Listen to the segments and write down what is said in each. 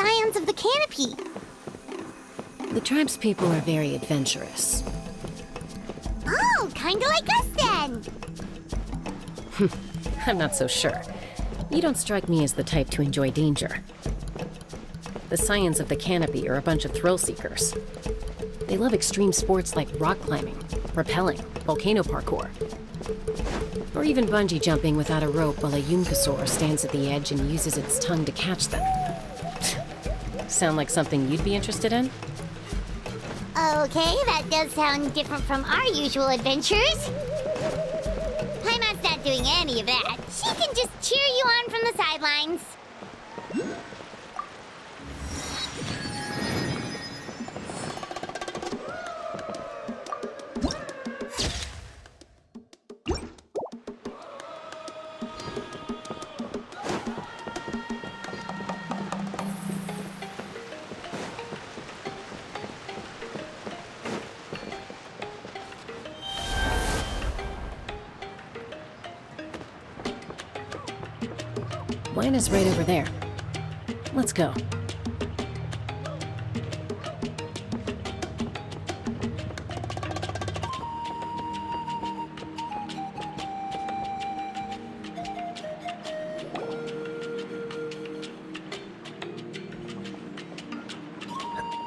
scions of the canopy. The tribespeople are very adventurous. Oh, kinda like us then. I'm not so sure. You don't strike me as the type to enjoy danger. The scions of the canopy are a bunch of thrill seekers. They love extreme sports like rock climbing, rappelling, volcano parkour, or even bungee jumping without a rope while a Yunkasaur stands at the edge and uses its tongue to catch them. Sound like something you'd be interested in? Okay, that does sound different from our usual adventures. Paimon's not doing any of that. She can just cheer you on from the sidelines. Wina's right over there. Let's go.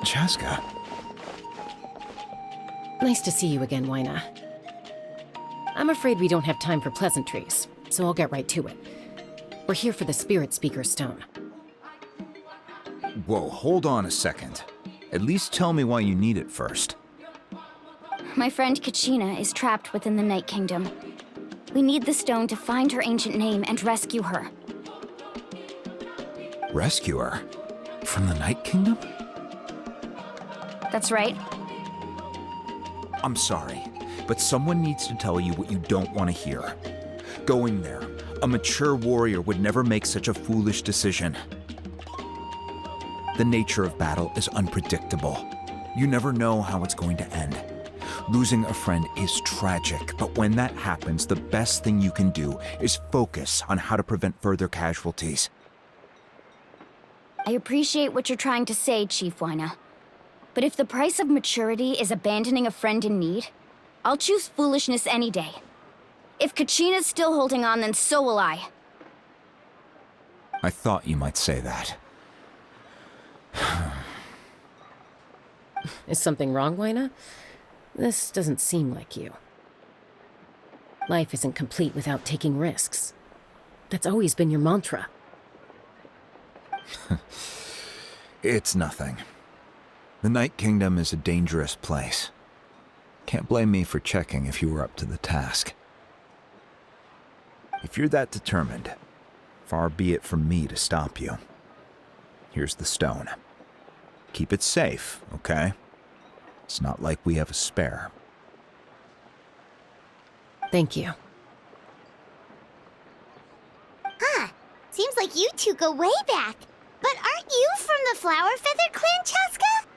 Chaska. Nice to see you again, Wina. I'm afraid we don't have time for pleasantries, so I'll get right to it. We're here for the Spirit Speaker Stone. Whoa, hold on a second. At least tell me why you need it first. My friend Kachina is trapped within the Night Kingdom. We need the stone to find her ancient name and rescue her. Rescue her? From the Night Kingdom? That's right. I'm sorry, but someone needs to tell you what you don't want to hear. Going there, a mature warrior would never make such a foolish decision. The nature of battle is unpredictable. You never know how it's going to end. Losing a friend is tragic, but when that happens, the best thing you can do is focus on how to prevent further casualties. I appreciate what you're trying to say, Chief Wina. But if the price of maturity is abandoning a friend in need, I'll choose foolishness any day. If Kachina's still holding on, then so will I. I thought you might say that. Is something wrong, Wina? This doesn't seem like you. Life isn't complete without taking risks. That's always been your mantra. It's nothing. The Night Kingdom is a dangerous place. Can't blame me for checking if you were up to the task. If you're that determined, far be it from me to stop you. Here's the stone. Keep it safe, okay? It's not like we have a spare. Thank you. Huh. Seems like you two go way back. But aren't you from the Flower Feather Clan, Chaska?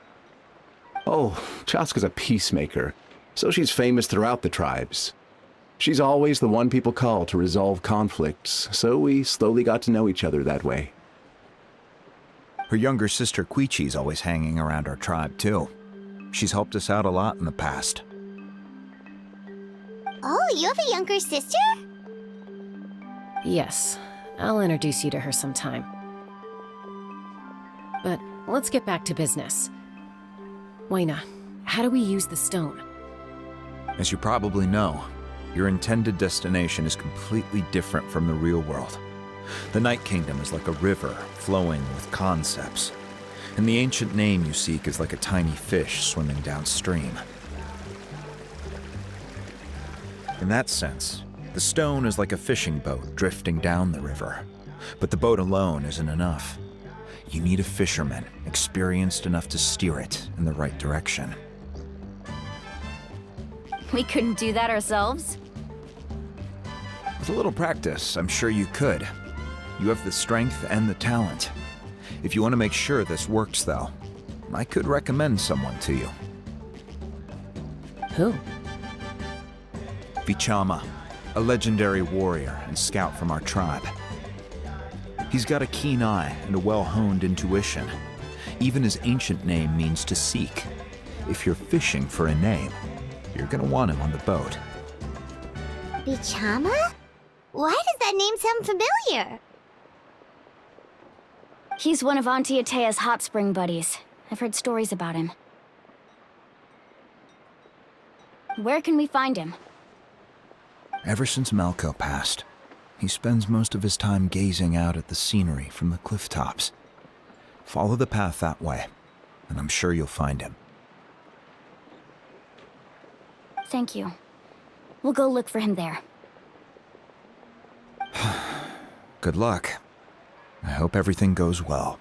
Oh, Chaska's a peacemaker, so she's famous throughout the tribes. She's always the one people call to resolve conflicts, so we slowly got to know each other that way. Her younger sister Quichi's always hanging around our tribe, too. She's helped us out a lot in the past. Oh, you have a younger sister? Yes, I'll introduce you to her sometime. But let's get back to business. Wina, how do we use the stone? As you probably know, your intended destination is completely different from the real world. The Night Kingdom is like a river flowing with concepts, and the ancient name you seek is like a tiny fish swimming downstream. In that sense, the stone is like a fishing boat drifting down the river, but the boat alone isn't enough. You need a fisherman experienced enough to steer it in the right direction. We couldn't do that ourselves? With a little practice, I'm sure you could. You have the strength and the talent. If you want to make sure this works, though, I could recommend someone to you. Who? Vichama, a legendary warrior and scout from our tribe. He's got a keen eye and a well-honed intuition, Even his ancient name means to seek. If you're fishing for a name, you're gonna want him on the boat. Bichama? Why does that name sound familiar? He's one of Auntie Atea's hot spring buddies. I've heard stories about him. Where can we find him? Ever since Malco passed, he spends most of his time gazing out at the scenery from the cliff tops. Follow the path that way, and I'm sure you'll find him. Thank you. We'll go look for him there. Good luck. I hope everything goes well.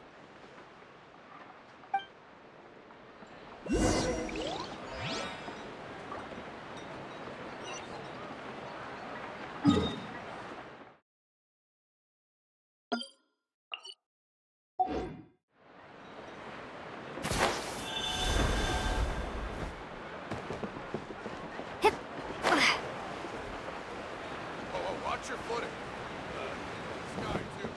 Watch your footing. Sky, too.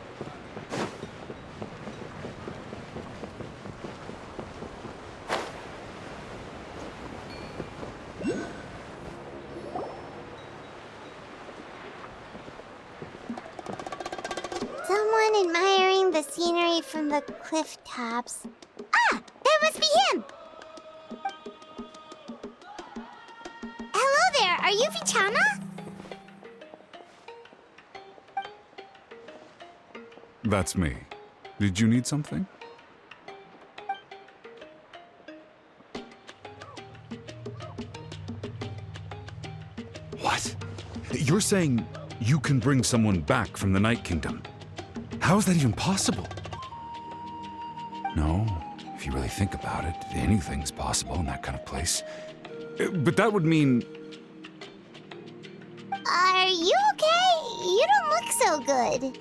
Someone admiring the scenery from the cliff tops. Ah! That must be him! Hello there, are you Bichama? That's me. Did you need something? What? You're saying you can bring someone back from the Night Kingdom? How is that even possible? No, if you really think about it, anything's possible in that kind of place. But that would mean... Are you okay? You don't look so good.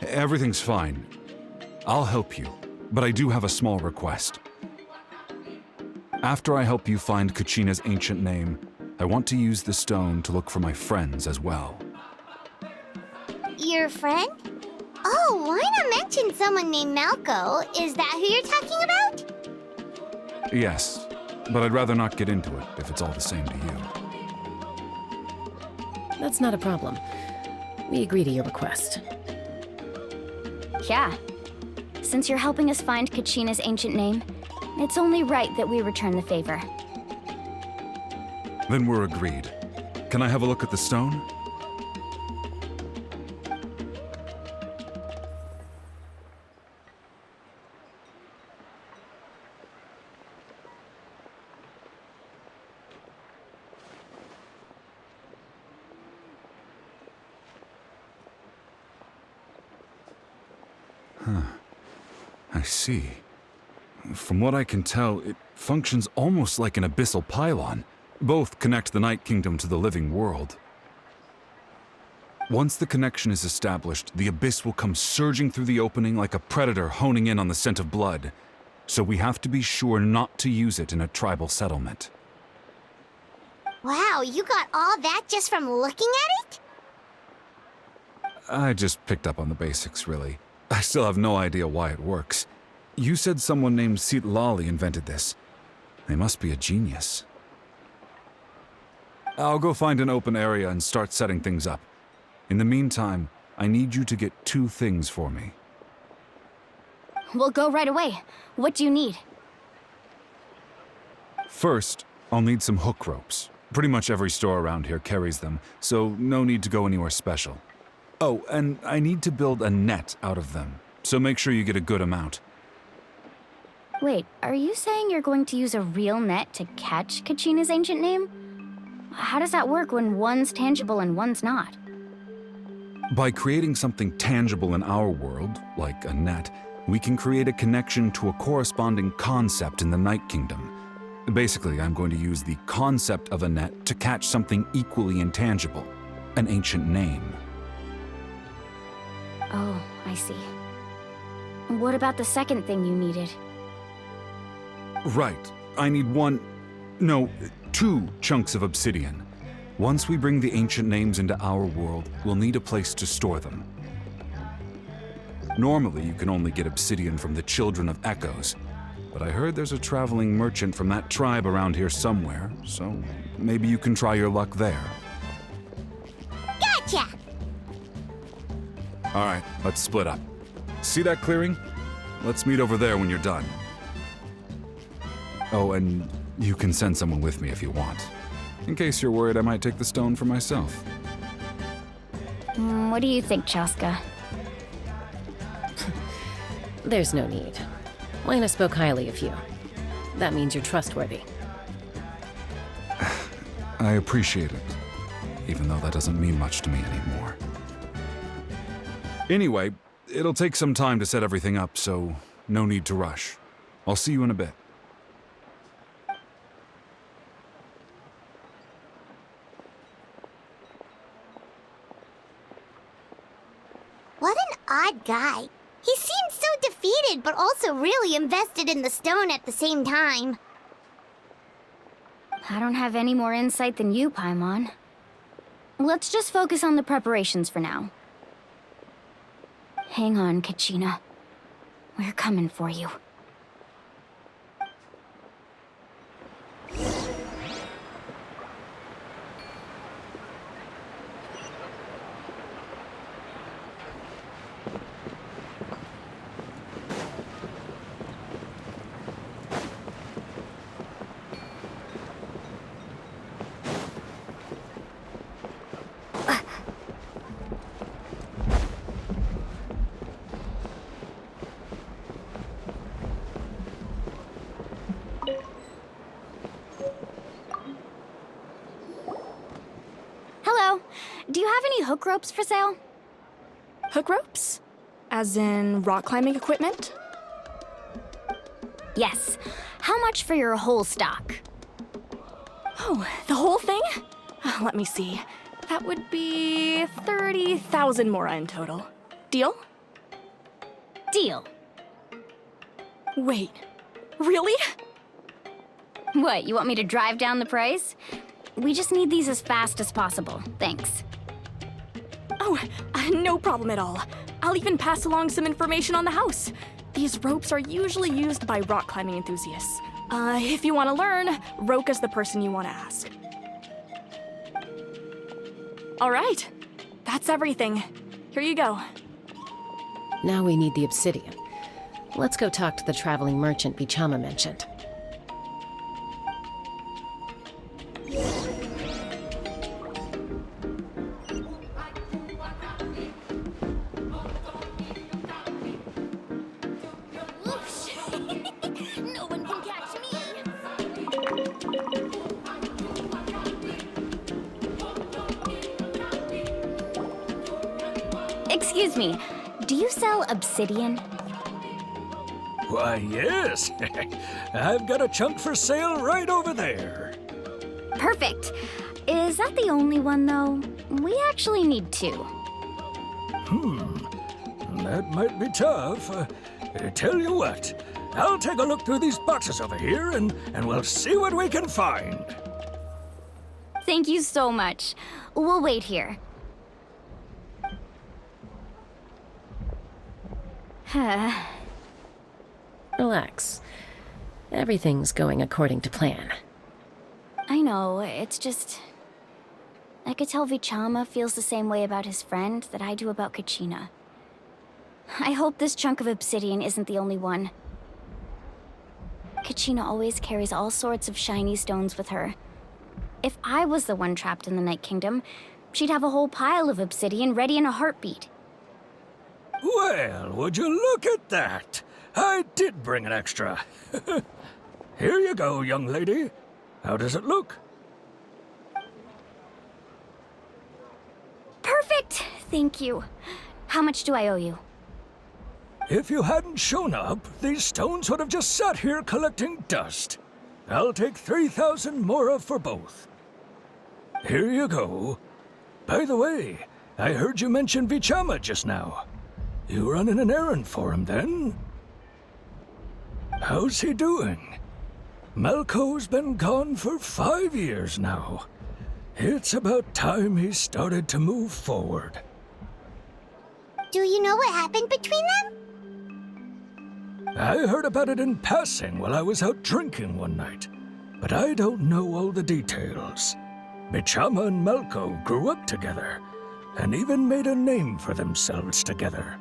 Everything's fine. I'll help you, but I do have a small request. After I help you find Kachina's ancient name, I want to use the stone to look for my friends as well. Your friend? Oh, why not mention someone named Malco? Is that who you're talking about? Yes, but I'd rather not get into it if it's all the same to you. That's not a problem. We agree to your request. Yeah. Since you're helping us find Kachina's ancient name, it's only right that we return the favor. Then we're agreed. Can I have a look at the stone? I see. From what I can tell, it functions almost like an abyssal pylon. Both connect the Night Kingdom to the living world. Once the connection is established, the abyss will come surging through the opening like a predator honing in on the scent of blood. So we have to be sure not to use it in a tribal settlement. Wow, you got all that just from looking at it? I just picked up on the basics, really. I still have no idea why it works. You said someone named Lali invented this. They must be a genius. I'll go find an open area and start setting things up. In the meantime, I need you to get 2 things for me. We'll go right away. What do you need? First, I'll need some hook ropes. Pretty much every store around here carries them, so no need to go anywhere special. Oh, and I need to build a net out of them, so make sure you get a good amount. Wait, are you saying you're going to use a real net to catch Kachina's ancient name? How does that work when one's tangible and one's not? By creating something tangible in our world, like a net, we can create a connection to a corresponding concept in the Night Kingdom. Basically, I'm going to use the concept of a net to catch something equally intangible, an ancient name. Oh, I see. What about the second thing you needed? Right. I need 2 chunks of obsidian. Once we bring the ancient names into our world, we'll need a place to store them. Normally, you can only get obsidian from the Children of Echoes, but I heard there's a traveling merchant from that tribe around here somewhere, so maybe you can try your luck there. Gotcha! All right, let's split up. See that clearing? Let's meet over there when you're done. Oh, and you can send someone with me if you want. In case you're worried I might take the stone for myself. What do you think, Chaska? There's no need. Lena spoke highly of you. That means you're trustworthy. I appreciate it, even though that doesn't mean much to me anymore. Anyway, it'll take some time to set everything up, so no need to rush. I'll see you in a bit. What an odd guy. He seemed so defeated, but also really invested in the stone at the same time. I don't have any more insight than you, Paimon. Let's just focus on the preparations for now. Hang on, Kachina. We're coming for you. Hello. Do you have any hook ropes for sale? Hook ropes? As in rock climbing equipment? Yes. How much for your whole stock? Oh, the whole thing? Let me see. That would be 30,000 mora in total. Deal? Deal. Wait, really? What, you want me to drive down the price? We just need these as fast as possible. Thanks. Oh, no problem at all. I'll even pass along some information on the house. These ropes are usually used by rock climbing enthusiasts. If you want to learn, Roka's the person you want to ask. All right, that's everything. Here you go. Now we need the obsidian. Let's go talk to the traveling merchant Bichama mentioned. No one can catch me. Excuse me, do you sell obsidian? Why, yes. I've got a chunk for sale right over there. Perfect. Is that the only one, though? We actually need two. That might be tough. Tell you what, I'll take a look through these boxes over here and we'll see what we can find. Thank you so much. We'll wait here. Relax. Everything's going according to plan. I know, it's just... I could tell Vichama feels the same way about his friend that I do about Kachina. I hope this chunk of obsidian isn't the only one. Kachina always carries all sorts of shiny stones with her. If I was the one trapped in the Night Kingdom, she'd have a whole pile of obsidian ready in a heartbeat. Well, would you look at that? I did bring an extra. Here you go, young lady. How does it look? Perfect! Thank you. How much do I owe you? If you hadn't shown up, these stones would have just sat here collecting dust. I'll take 3,000 mora for both. Here you go. By the way, I heard you mention Vichama just now. You running an errand for him, then? How's he doing? Malco's been gone for 5 years now. It's about time he started to move forward. Do you know what happened between them? I heard about it in passing while I was out drinking one night, but I don't know all the details. Bichama and Malko grew up together, and even made a name for themselves together.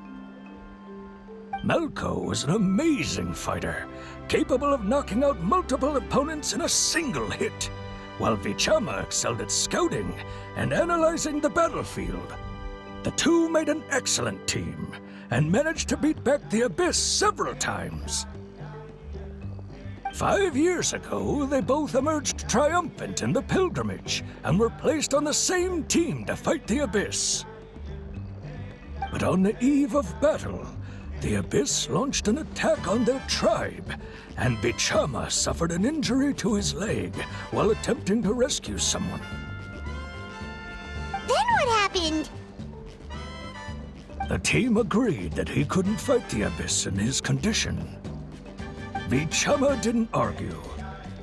Malko was an amazing fighter, capable of knocking out multiple opponents in a single hit, while Bichama excelled at scouting and analyzing the battlefield. The two made an excellent team, and managed to beat back the Abyss several times. 5 years ago, they both emerged triumphant in the pilgrimage and were placed on the same team to fight the Abyss. But on the eve of battle, the Abyss launched an attack on their tribe, and Bichama suffered an injury to his leg while attempting to rescue someone. Then what happened? The team agreed that he couldn't fight the Abyss in his condition. Bichama didn't argue.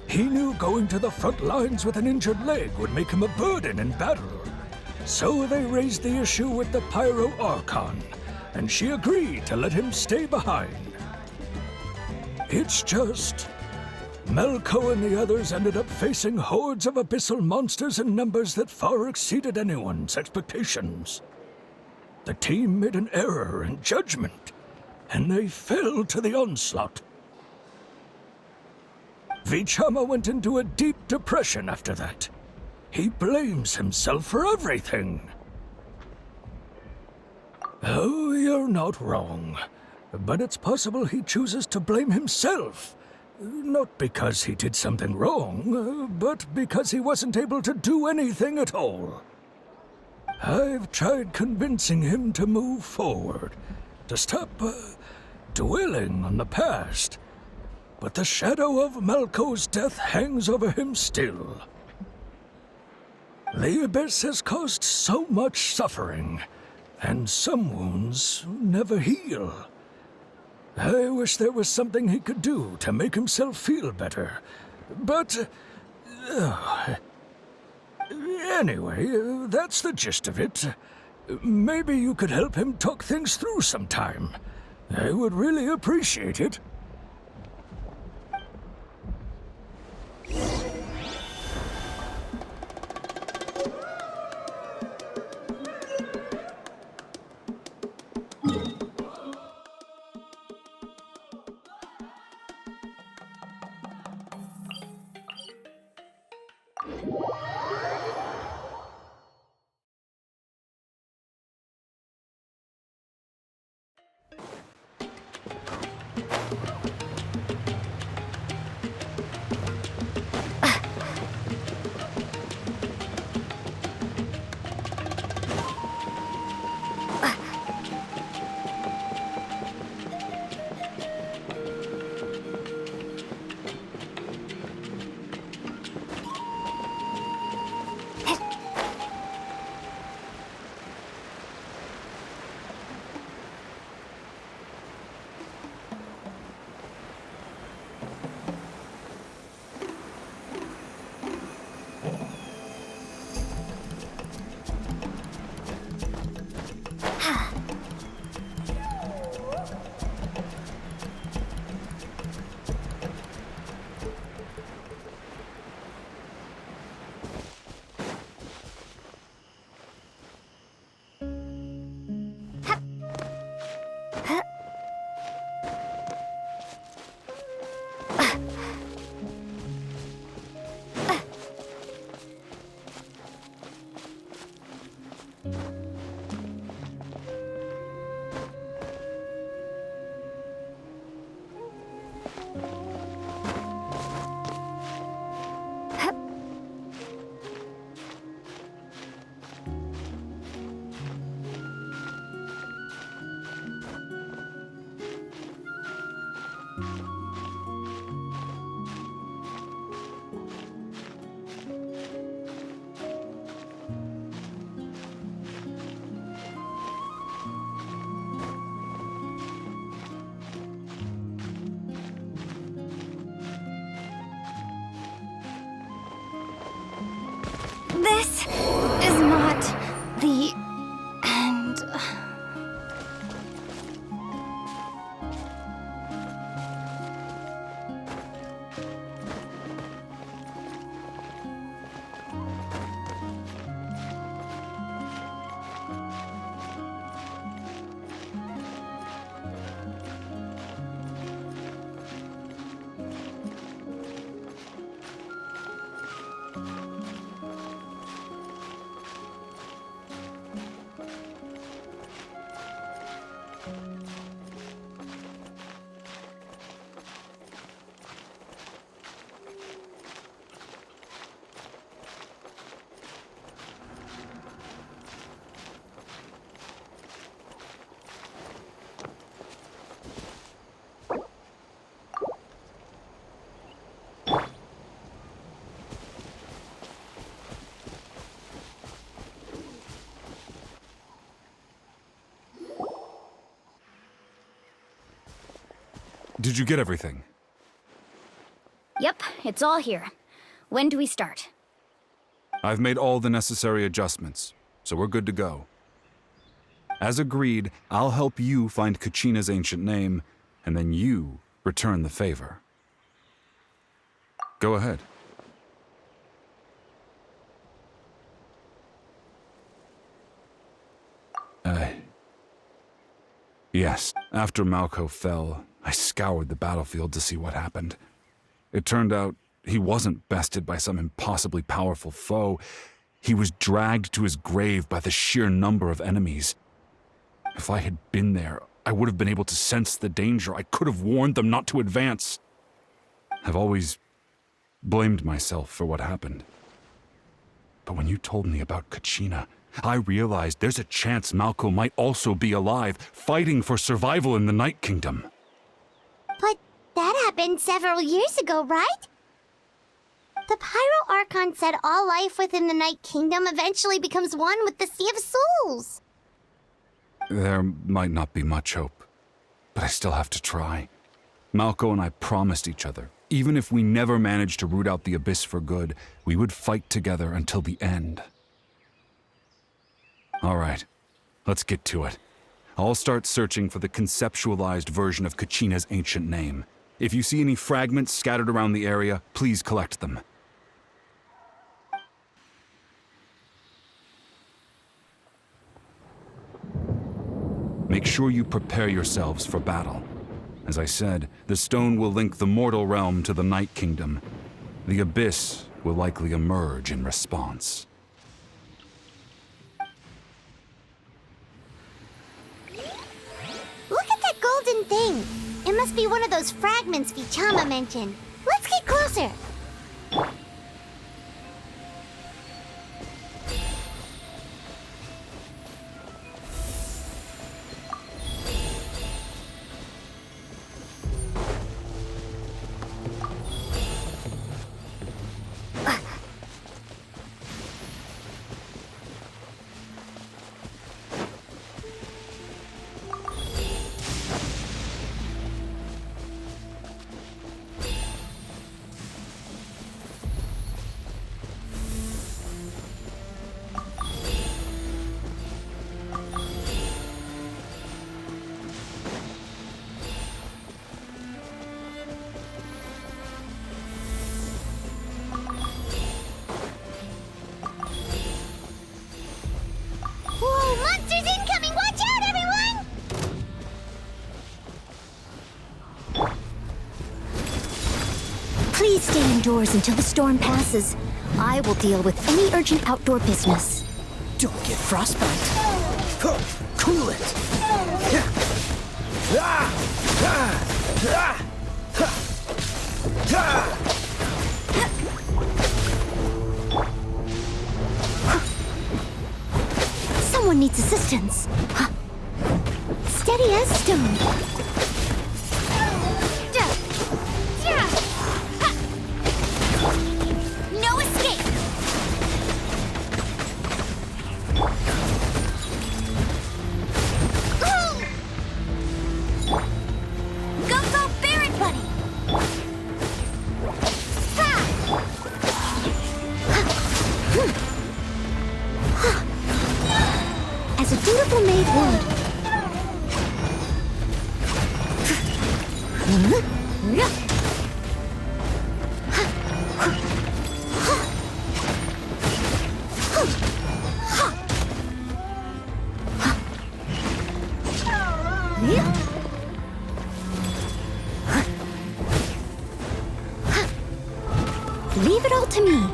He knew going to the front lines with an injured leg would make him a burden in battle. So they raised the issue with the Pyro Archon, and she agreed to let him stay behind. It's just, Malko and the others ended up facing hordes of abyssal monsters in numbers that far exceeded anyone's expectations. The team made an error in judgment, and they fell to the onslaught. Bichama went into a deep depression after that. He blames himself for everything. Oh, you're not wrong. But it's possible he chooses to blame himself. Not because he did something wrong, but because he wasn't able to do anything at all. I've tried convincing him to move forward, to stop dwelling on the past. But the shadow of Malko's death hangs over him still. The Abyss has caused so much suffering, and some wounds never heal. I wish there was something he could do to make himself feel better. But... anyway, that's the gist of it. Maybe you could help him talk things through sometime. I would really appreciate it. This is not the end. Did you get everything? Yep, it's all here. When do we start? I've made all the necessary adjustments, so we're good to go. As agreed, I'll help you find Kachina's ancient name, and then you return the favor. Go ahead. Yes. After Malko fell, I scoured the battlefield to see what happened. It turned out he wasn't bested by some impossibly powerful foe. He was dragged to his grave by the sheer number of enemies. If I had been there, I would have been able to sense the danger. I could have warned them not to advance. I've always blamed myself for what happened. But when you told me about Kachina, I realized there's a chance Malko might also be alive, fighting for survival in the Night Kingdom. But that happened several years ago, right? The Pyro Archon said all life within the Night Kingdom eventually becomes one with the Sea of Souls. There might not be much hope, but I still have to try. Malko and I promised each other, even if we never managed to root out the Abyss for good, we would fight together until the end. All right, let's get to it. I'll start searching for the conceptualized version of Kachina's ancient name. If you see any fragments scattered around the area, please collect them. Make sure you prepare yourselves for battle. As I said, the stone will link the mortal realm to the Night Kingdom. The Abyss will likely emerge in response. Look at that golden thing. It must be one of those fragments Vichama mentioned. Let's get closer. Whoa, monsters incoming! Watch out, everyone! Please stay indoors until the storm passes. I will deal with any urgent outdoor business. Don't get frostbite. Cool it. Someone needs assistance. Steady as stone. No escape! Go, bear it, buddy! Leave it all to me.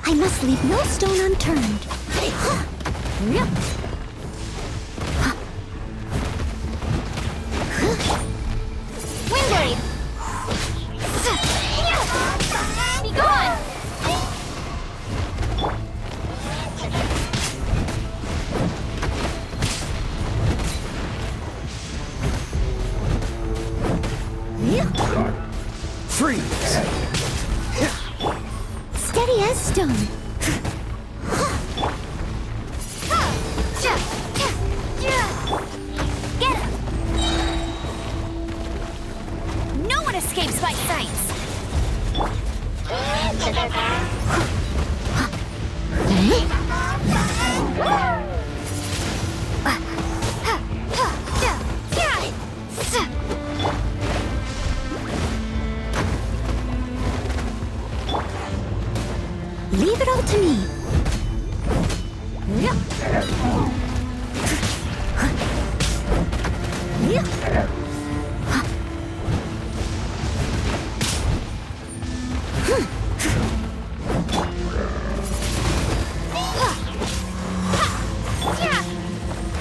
I must leave no stone unturned. Windblade! Be gone! Freeze! Steady as stone. Get him! No one escapes my sights! Leave it all to me.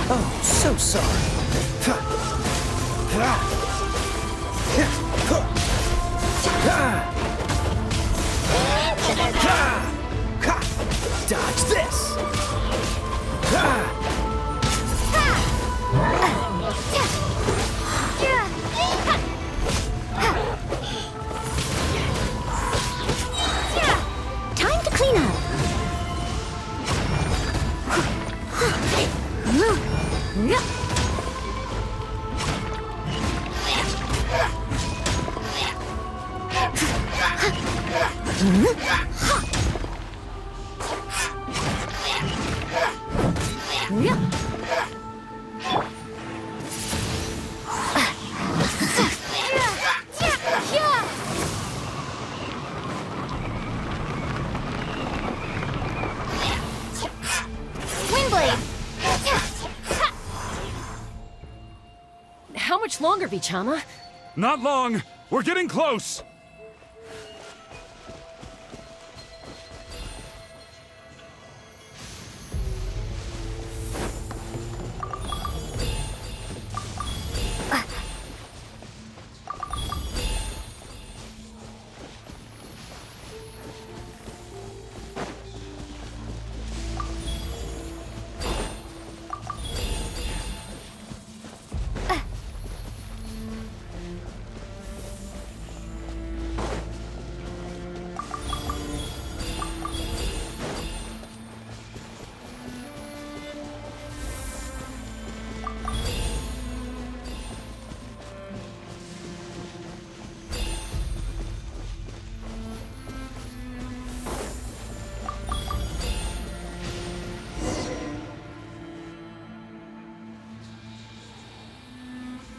Oh, so sorry. Dodge this! Time to clean up. How much longer, Vichama? Not long. We're getting close.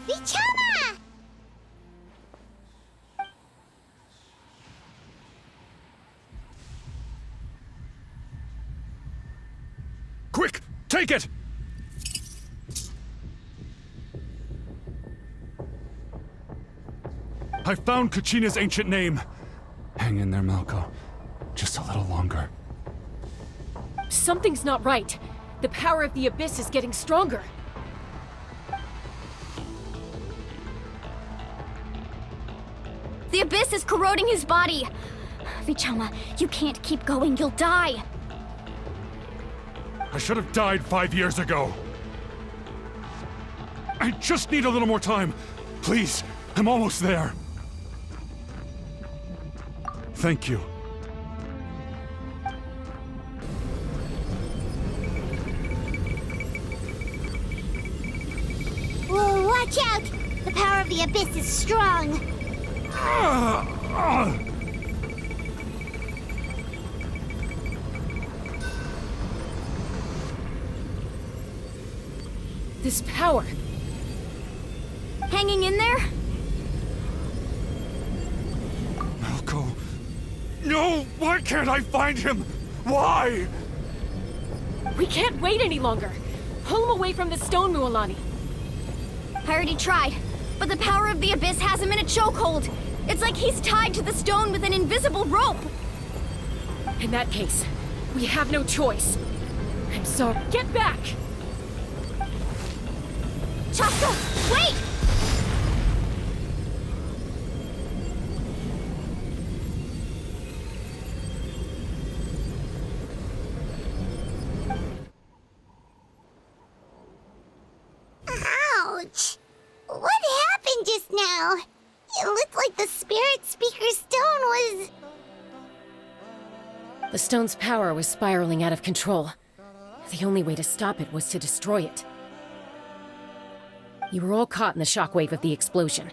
Vichama! Quick, take it! I found Kachina's ancient name. Hang in there, Malko. Just a little longer. Something's not right. The power of the Abyss is getting stronger. The abyss is corroding his body! Vichama, you can't keep going, you'll die! I should have died 5 years ago. I just need a little more time. Please, I'm almost there. Thank you. Whoa, watch out! The power of the abyss is strong. This power. Hanging in there? Malco. No! Why can't I find him? Why? We can't wait any longer. Pull him away from the stone, Mualani. I already tried, but the power of the abyss has him in a chokehold. It's like he's tied to the stone with an invisible rope. In that case, we have no choice. I'm sorry. Get back! Chaska, wait! Ouch! What happened just now? It looked like the spirit speaker's stone was... The stone's power was spiraling out of control. The only way to stop it was to destroy it. You were all caught in the shockwave of the explosion.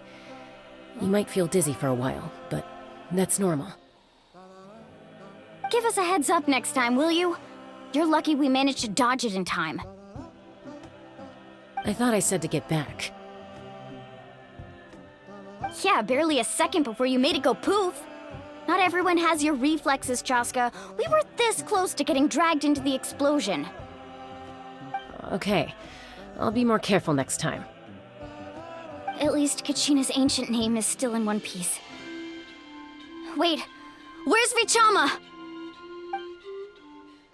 You might feel dizzy for a while, but that's normal. Give us a heads up next time, will you? You're lucky we managed to dodge it in time. I thought I said to get back. Yeah, barely a second before you made it go poof. Not everyone has your reflexes, Chaska. We were this close to getting dragged into the explosion. Okay, I'll be more careful next time. At least Kachina's ancient name is still in one piece. Wait, where's Vichama?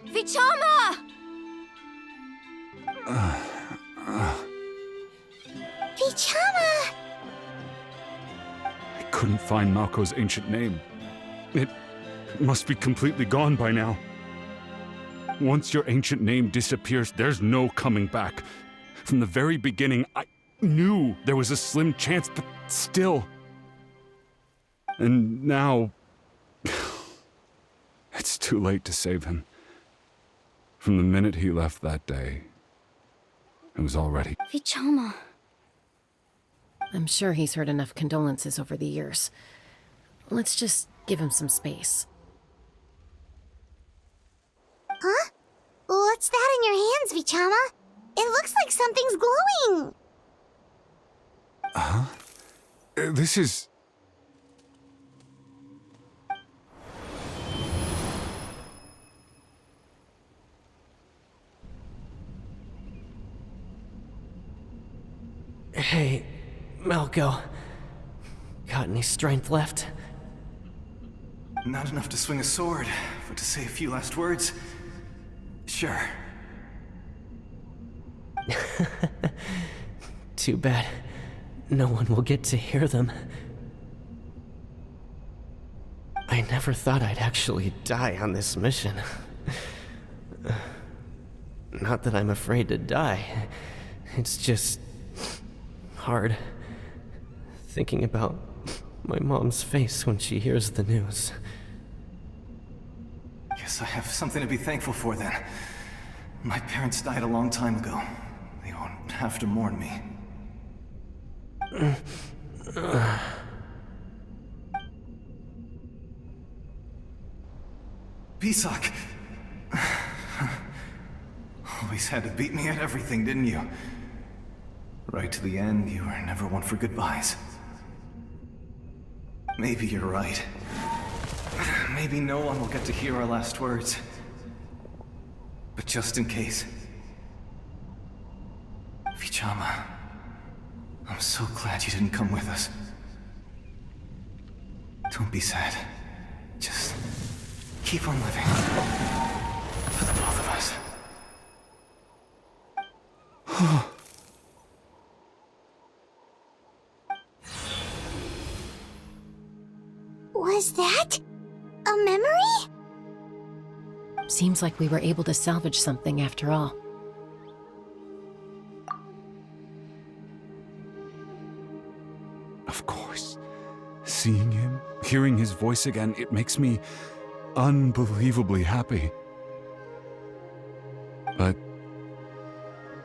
Vichama! Vichama! I couldn't find Malco's ancient name. It must be completely gone by now. Once your ancient name disappears, there's no coming back. From the very beginning, I knew there was a slim chance, but still. And now... it's too late to save him. From the minute he left that day, it was already... Vichama. I'm sure he's heard enough condolences over the years. Let's just give him some space. Huh? What's that in your hands, Vichama? It looks like something's glowing! Huh? This is... Hey, Malco. Got any strength left? Not enough to swing a sword, but to say a few last words? Sure. Too bad. No one will get to hear them. I never thought I'd actually die on this mission. Not that I'm afraid to die. It's just... hard. Thinking about my mom's face when she hears the news. Guess I have something to be thankful for then. My parents died a long time ago. They won't have to mourn me. Pisak! Always had to beat me at everything, didn't you? Right to the end, you were never one for goodbyes. Maybe you're right. Maybe no one will get to hear our last words. But just in case... Vichama, I'm so glad you didn't come with us. Don't be sad. Just keep on living. For the both of us. Was that a memory? Seems like we were able to salvage something after all. Of course. Seeing him, hearing his voice again, it makes me unbelievably happy. But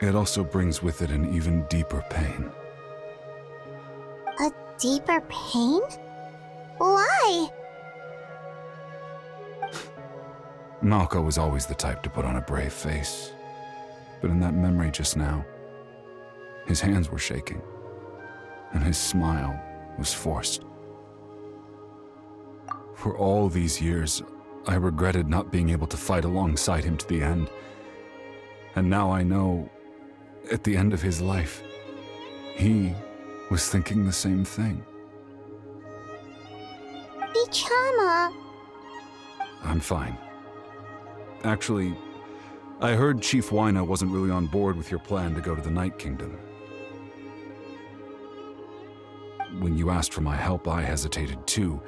it also brings with it an even deeper pain. A deeper pain? Why? Malko was always the type to put on a brave face. But in that memory just now, his hands were shaking, and his smile was forced. For all these years, I regretted not being able to fight alongside him to the end. And now I know, at the end of his life, he was thinking the same thing. Vichama. I'm fine. Actually, I heard Chief Wyna wasn't really on board with your plan to go to the Night Kingdom. When you asked for my help, I hesitated too.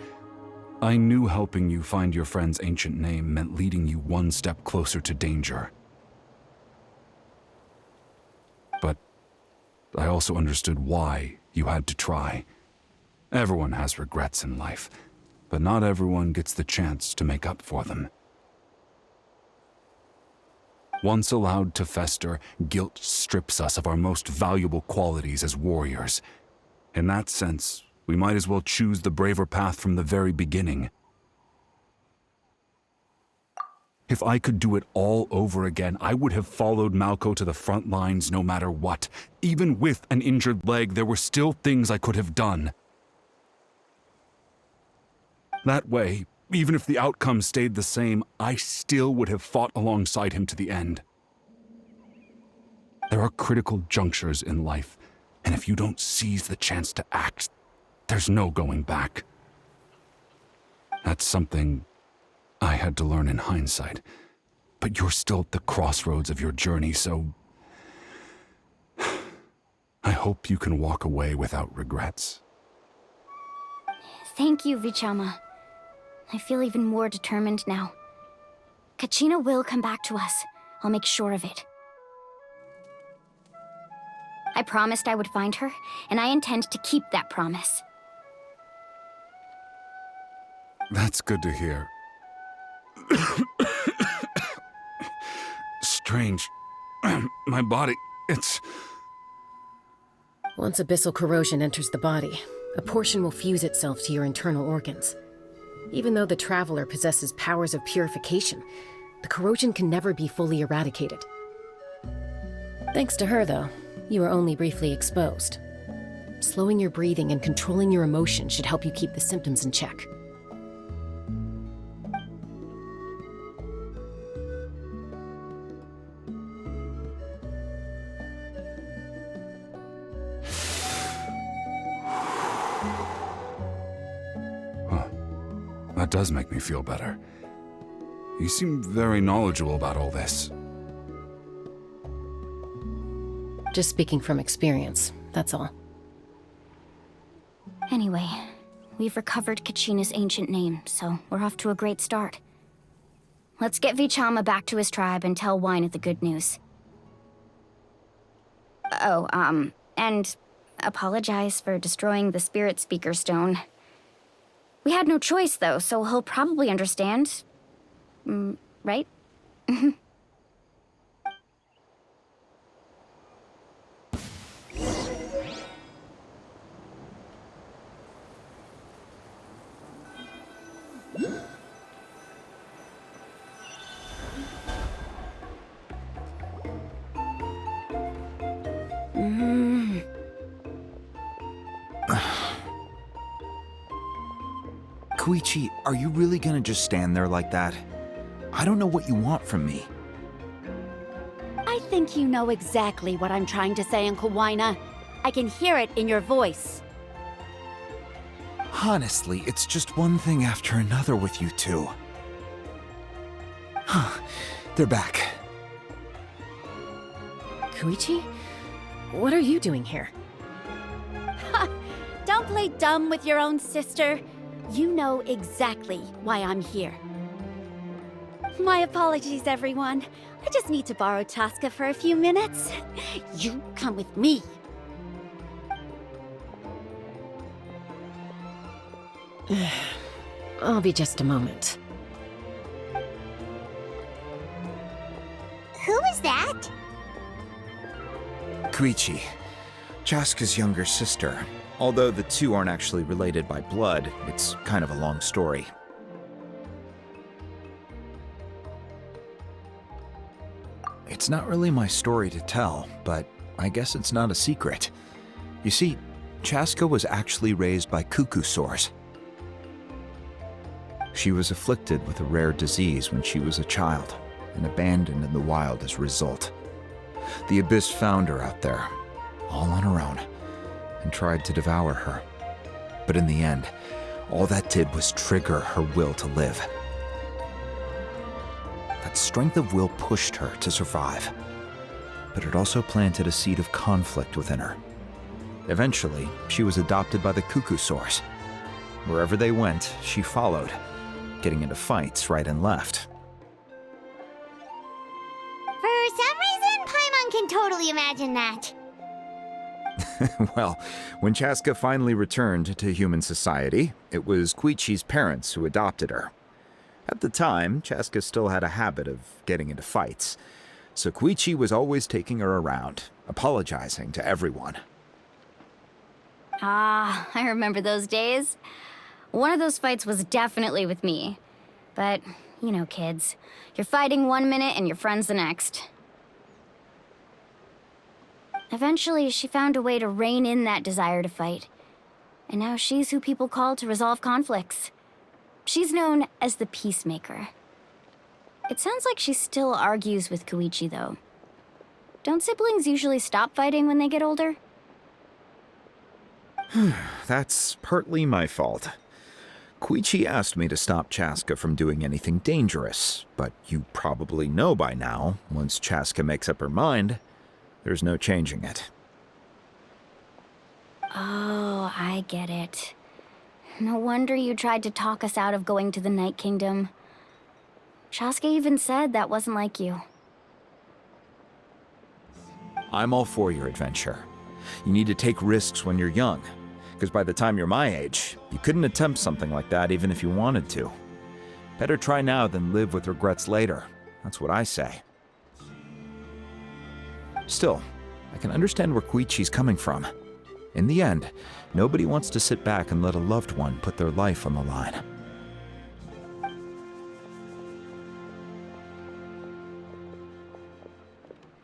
I knew helping you find your friend's ancient name meant leading you one step closer to danger. But I also understood why you had to try. Everyone has regrets in life, but not everyone gets the chance to make up for them. Once allowed to fester, guilt strips us of our most valuable qualities as warriors. In that sense, we might as well choose the braver path from the very beginning. If I could do it all over again, I would have followed Malko to the front lines no matter what. Even with an injured leg, there were still things I could have done. That way, even if the outcome stayed the same, I still would have fought alongside him to the end. There are critical junctures in life, and if you don't seize the chance to act, there's no going back. That's something I had to learn in hindsight, but you're still at the crossroads of your journey, so I hope you can walk away without regrets. Thank you, Vichama. I feel even more determined now. Kachina will come back to us. I'll make sure of it. I promised I would find her, and I intend to keep that promise. That's good to hear. Strange. My body, it's... Once abyssal corrosion enters the body, a portion will fuse itself to your internal organs. Even though the Traveler possesses powers of purification, the corrosion can never be fully eradicated. Thanks to her, though, you are only briefly exposed. Slowing your breathing and controlling your emotion should help you keep the symptoms in check. That does make me feel better. You seem very knowledgeable about all this. Just speaking from experience, that's all. Anyway, we've recovered Kachina's ancient name, so we're off to a great start. Let's get Vichama back to his tribe and tell Wyna the good news. Oh, and apologize for destroying the Spirit Speaker Stone. We had no choice, though, so he'll probably understand. Right? Koichi, are you really gonna just stand there like that? I don't know what you want from me. I think you know exactly what I'm trying to say, Uncle Wyna. I can hear it in your voice. Honestly, it's just one thing after another with you two. Huh, they're back. Koichi? What are you doing here? Don't play dumb with your own sister. You know exactly why I'm here. My apologies, everyone. I just need to borrow Chaska for a few minutes. You come with me. I'll be just a moment. Who is that? Koichi, Chaska's younger sister. Although the two aren't actually related by blood, it's kind of a long story. It's not really my story to tell, but I guess it's not a secret. You see, Chaska was actually raised by cuckoo sores. She was afflicted with a rare disease when she was a child and abandoned in the wild as a result. The Abyss found her out there, all on her own, and tried to devour her. But in the end, all that did was trigger her will to live. That strength of will pushed her to survive, but it also planted a seed of conflict within her. Eventually, she was adopted by the cuckoo sores. Wherever they went, she followed, getting into fights right and left. For some reason, Paimon can totally imagine that. Well, when Chaska finally returned to human society, it was Koichi's parents who adopted her. At the time, Chaska still had a habit of getting into fights, so Koichi was always taking her around, apologizing to everyone. Ah, I remember those days. One of those fights was definitely with me. But, you know, kids. You're fighting one minute and your friend's the next. Eventually, she found a way to rein in that desire to fight. And now she's who people call to resolve conflicts. She's known as the Peacemaker. It sounds like she still argues with Koichi, though. Don't siblings usually stop fighting when they get older? That's partly my fault. Koichi asked me to stop Chaska from doing anything dangerous, but you probably know by now, once Chaska makes up her mind, there's no changing it. Oh, I get it. No wonder you tried to talk us out of going to the Night Kingdom. Chaska even said that wasn't like you. I'm all for your adventure. You need to take risks when you're young, because by the time you're my age, you couldn't attempt something like that even if you wanted to. Better try now than live with regrets later. That's what I say. Still, I can understand where Koichi's coming from. In the end, nobody wants to sit back and let a loved one put their life on the line.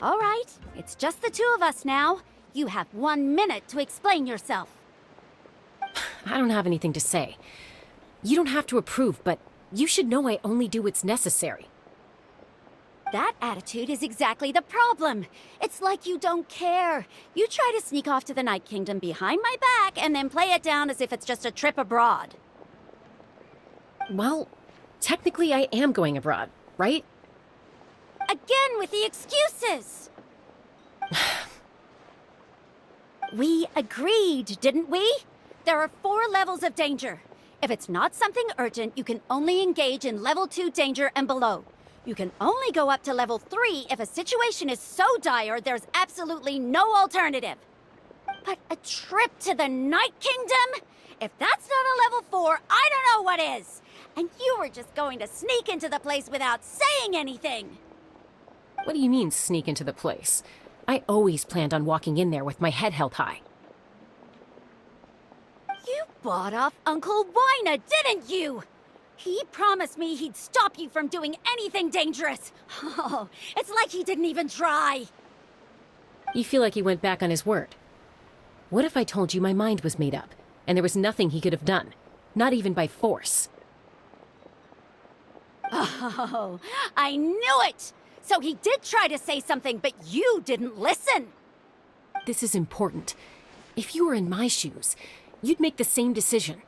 All right, it's just the two of us now. You have 1 minute to explain yourself. I don't have anything to say. You don't have to approve, but you should know I only do what's necessary. That attitude is exactly the problem. It's like you don't care. You try to sneak off to the Night Kingdom behind my back and then play it down as if it's just a trip abroad. Well, technically I am going abroad, right? Again with the excuses! We agreed, didn't we? There are 4 levels of danger. If it's not something urgent, you can only engage in level 2 danger and below. You can only go up to level 3 if a situation is so dire there's absolutely no alternative. But a trip to the Night Kingdom? If that's not a level 4, I don't know what is! And you were just going to sneak into the place without saying anything! What do you mean, sneak into the place? I always planned on walking in there with my head held high. You bought off Uncle Wina, didn't you? He promised me he'd stop you from doing anything dangerous. Oh, it's like he didn't even try. You feel like he went back on his word. What if I told you my mind was made up, and there was nothing he could have done? Not even by force. Oh, I knew it! So he did try to say something, but you didn't listen. This is important. If you were in my shoes, you'd make the same decision.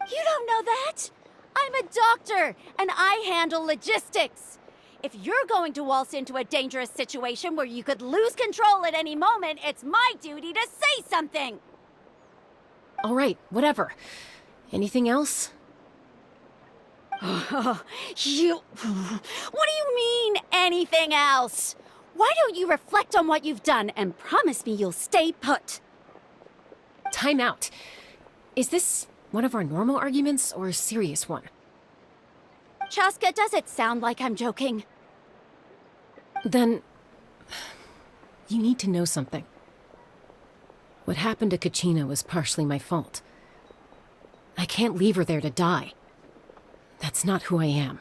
You don't know that? I'm a doctor, and I handle logistics. If you're going to waltz into a dangerous situation where you could lose control at any moment, it's my duty to say something. All right, whatever. Anything else? What do you mean, anything else? Why don't you reflect on what you've done and promise me you'll stay put? Time out. Is this one of our normal arguments or a serious one? Chaska, does it sound like I'm joking? Then, you need to know something. What happened to Kachina was partially my fault. I can't leave her there to die. That's not who I am.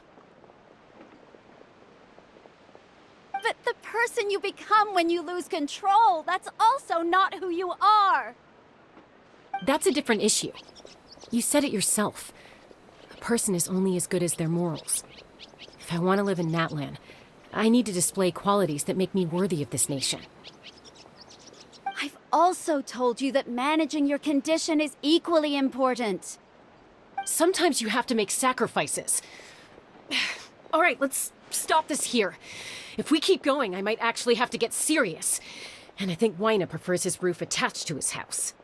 But the person you become when you lose control, that's also not who you are. That's a different issue. You said it yourself. A person is only as good as their morals. If I want to live in Natlan, I need to display qualities that make me worthy of this nation. I've also told you that managing your condition is equally important. Sometimes you have to make sacrifices. All right, let's stop this here. If we keep going, I might actually have to get serious. And I think Wyna prefers his roof attached to his house.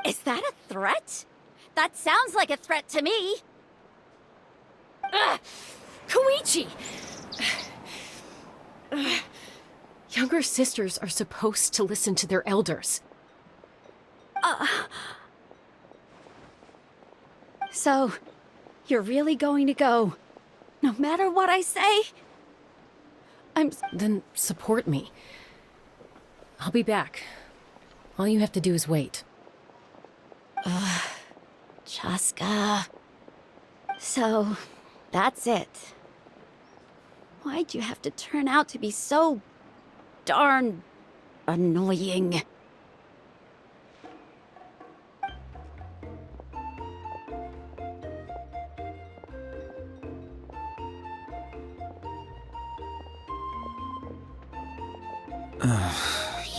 Is that a threat? That sounds like a threat to me. Koichi! Younger sisters are supposed to listen to their elders. So, you're really going to go, no matter what I say? Then support me. I'll be back. All you have to do is wait. Chaska. So, that's it. Why'd you have to turn out to be so darn annoying?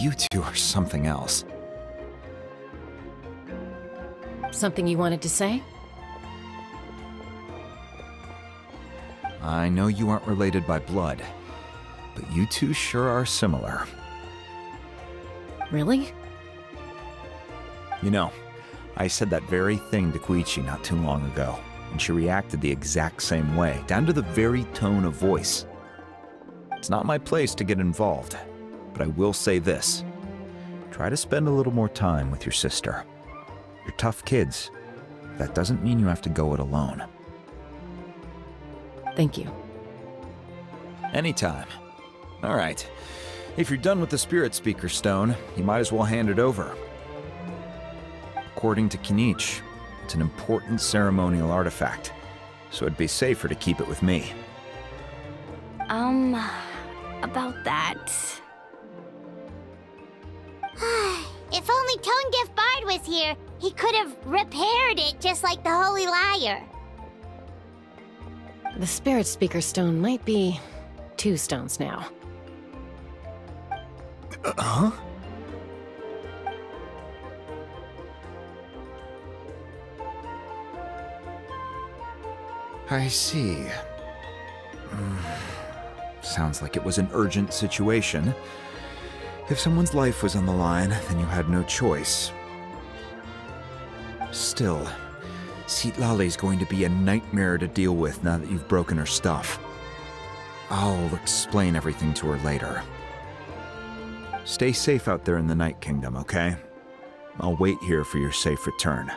You two are something else. Something you wanted to say? I know you aren't related by blood, but you two sure are similar. Really? You know, I said that very thing to Koichi not too long ago, and she reacted the exact same way, down to the very tone of voice. It's not my place to get involved, but I will say this. Try to spend a little more time with your sister. You're tough kids. That doesn't mean you have to go it alone. Thank you. Anytime. All right. If you're done with the Spirit Speaker Stone, you might as well hand it over. According to Kinich, it's an important ceremonial artifact, so it'd be safer to keep it with me. About that. If only Tone Gift Bard was here, he could have repaired it just like the Holy Liar. The Spirit Speaker Stone might be 2 stones now. Huh? I see. Sounds like it was an urgent situation. If someone's life was on the line, then you had no choice. Still, Citlali's going to be a nightmare to deal with now that you've broken her stuff. I'll explain everything to her later. Stay safe out there in the Night Kingdom, okay? I'll wait here for your safe return.